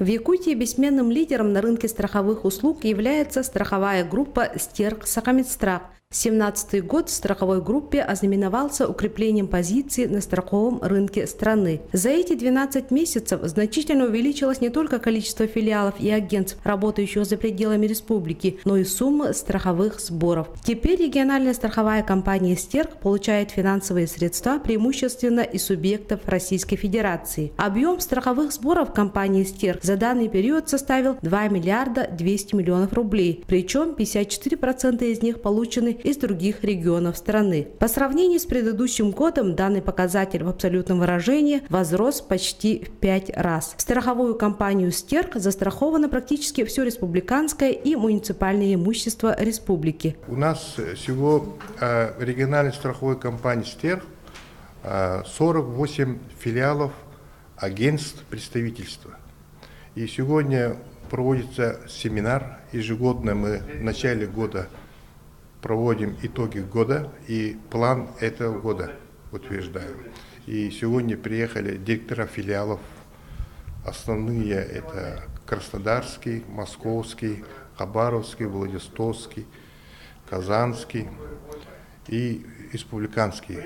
В Якутии бессменным лидером на рынке страховых услуг является страховая группа «Стерх Сахамедстрах». 2017 год в страховой группе ознаменовался укреплением позиций на страховом рынке страны. За эти 12 месяцев значительно увеличилось не только количество филиалов и агентств, работающих за пределами республики, но и суммы страховых сборов. Теперь региональная страховая компания «Стерх» получает финансовые средства преимущественно из субъектов Российской Федерации. Объем страховых сборов компании «Стерх» за данный период составил 2 миллиарда 200 миллионов рублей, причем 54% из них получены из других регионов страны. По сравнению с предыдущим годом данный показатель в абсолютном выражении возрос почти в 5 раз. В страховую компанию «Стерх» застраховано практически все республиканское и муниципальное имущество республики. У нас всего региональной страховой компании «Стерх» 48 филиалов, агентств, представительства. И сегодня проводится семинар. Ежегодно мы в начале года проводим итоги года и план этого года утверждаем. И сегодня приехали директора филиалов. Основные это Краснодарский, Московский, Хабаровский, Владивостокский, Казанский и республиканские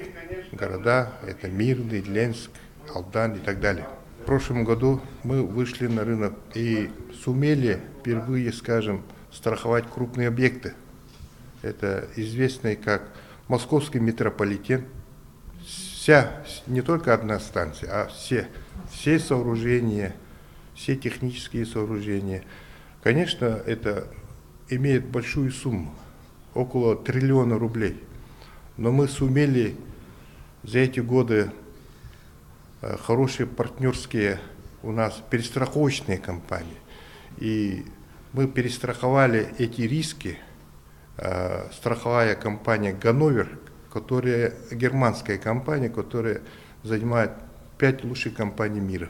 города. Это Мирный, Ленск, Алдан и так далее. В прошлом году мы вышли на рынок и сумели впервые, скажем, страховать крупные объекты. Это известный как Московский метрополитен. Не только одна станция, а все сооружения, все технические сооружения. Конечно, это имеет большую сумму, около 1 триллиона рублей. Но мы сумели за эти годы хорошие партнерские у нас перестраховочные компании. И мы перестраховали эти риски. Страховая компания «Ганновер», которая германская компания, которая занимает 5 лучших компаний мира.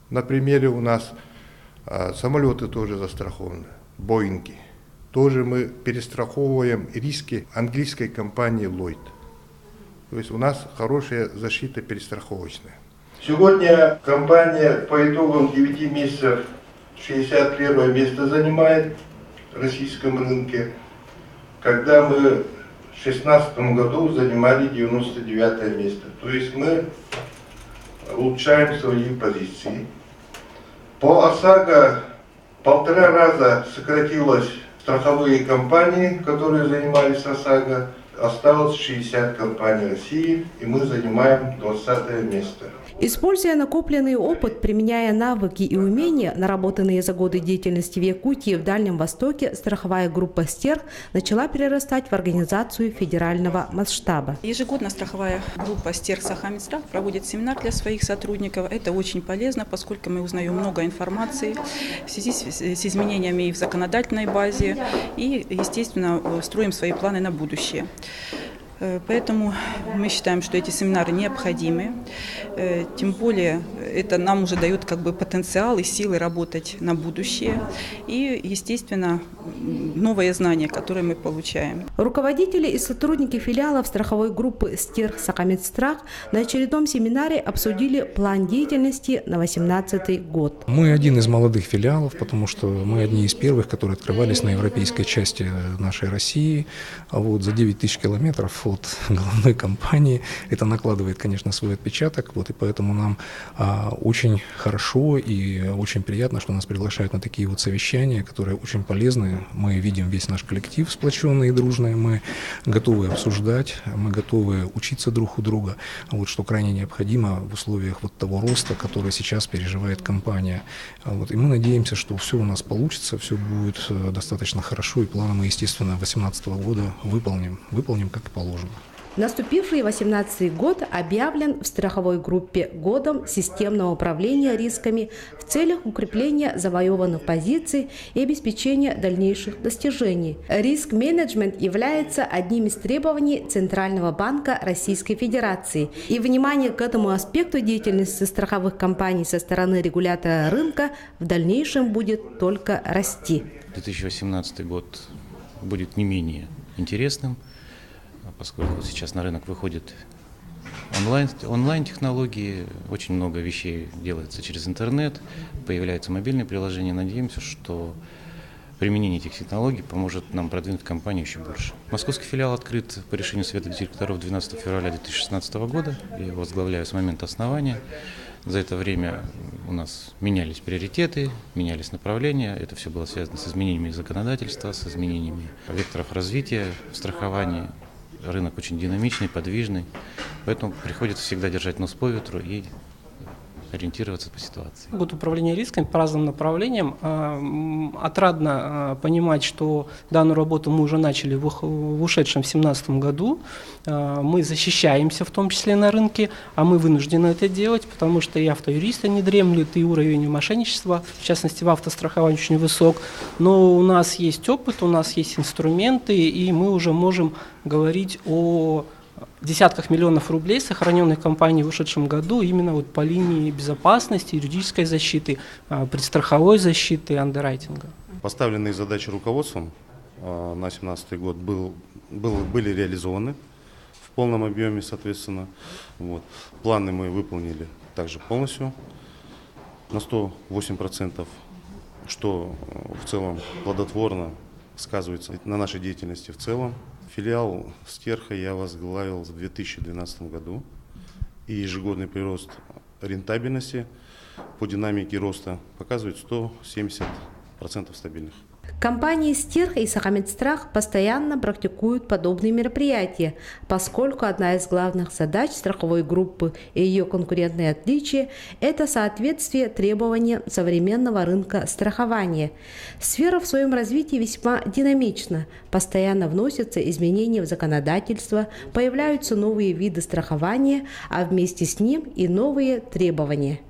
На примере у нас самолеты тоже застрахованы, Боинги. Тоже мы перестраховываем риски английской компании Lloyd. То есть у нас хорошая защита перестраховочная. Сегодня компания по итогам 9 месяцев 61 место занимает в российском рынке, когда мы в 2016 году занимали 99 место. То есть мы улучшаем свои позиции. По ОСАГО 1,5 раза сократилось страховые компании, которые занимались ОСАГО. Осталось 60 компаний России, и мы занимаем 20 место. Используя накопленный опыт, применяя навыки и умения, наработанные за годы деятельности в Якутии и в Дальнем Востоке, страховая группа «Стерх» начала перерастать в организацию федерального масштаба. Ежегодно страховая группа «Стерх Сахамедстрах» проводит семинар для своих сотрудников. Это очень полезно, поскольку мы узнаем много информации в связи с изменениями и в законодательной базе и, естественно, строим свои планы на будущее. Поэтому мы считаем, что эти семинары необходимы, тем более это нам уже дает потенциал и силы работать на будущее и, естественно, новые знания, которые мы получаем. Руководители и сотрудники филиалов страховой группы «Стерх Сахамедстрах» на очередном семинаре обсудили план деятельности на 2018 год. Мы один из молодых филиалов, потому что мы одни из первых, которые открывались на европейской части нашей России. За 9 тысяч километров от головной компании. Это накладывает, конечно, свой отпечаток. И поэтому нам очень хорошо и очень приятно, что нас приглашают на такие совещания, которые очень полезны. Мы видим весь наш коллектив сплоченный и дружный. Мы готовы обсуждать, мы готовы учиться друг у друга, что крайне необходимо в условиях того роста, который сейчас переживает компания. И мы надеемся, что все у нас получится, все будет достаточно хорошо, и планы мы, естественно, 2018 года выполним как и положено. Наступивший 2018 год объявлен в страховой группе годом системного управления рисками в целях укрепления завоеванных позиций и обеспечения дальнейших достижений. Риск-менеджмент является одним из требований Центрального банка Российской Федерации, и внимание к этому аспекту деятельности страховых компаний со стороны регулятора рынка в дальнейшем будет только расти. 2018 год будет не менее интересным, поскольку сейчас на рынок выходит онлайн-технологии, очень много вещей делается через интернет, появляются мобильные приложения. Надеемся, что применение этих технологий поможет нам продвинуть компанию еще больше. Московский филиал открыт по решению Совета директоров 12 февраля 2016 года. Я его возглавляю с момента основания. За это время у нас менялись приоритеты, менялись направления. Это все было связано с изменениями законодательства, с изменениями векторов развития в страховании. Рынок очень динамичный, подвижный, поэтому приходится всегда держать нос по ветру и ориентироваться по ситуации. Год управления рисками по разным направлениям. Отрадно понимать, что данную работу мы уже начали в ушедшем 2017 году. Мы защищаемся в том числе на рынке, а мы вынуждены это делать, потому что и автоюристы не дремлют, и уровень мошенничества, в частности в автостраховании, очень высок. Но у нас есть опыт, у нас есть инструменты, и мы уже можем говорить о десятках миллионов рублей, сохраненных компанией в ушедшем году, именно вот по линии безопасности, юридической защиты, предстраховой защиты, андеррайтинга. Поставленные задачи руководством на 2017 год были реализованы в полном объеме, соответственно. Вот. Планы мы выполнили также полностью на 108%, что в целом плодотворно сказывается на нашей деятельности в целом. Филиал Стерха я возглавил в 2012 году, и ежегодный прирост рентабельности по динамике роста показывает 170% стабильных. Компании «Стерх» и «Сахамедстрах» постоянно практикуют подобные мероприятия, поскольку одна из главных задач страховой группы и ее конкурентные отличия – это соответствие требованиям современного рынка страхования. Сфера в своем развитии весьма динамична, постоянно вносятся изменения в законодательство, появляются новые виды страхования, а вместе с ним и новые требования.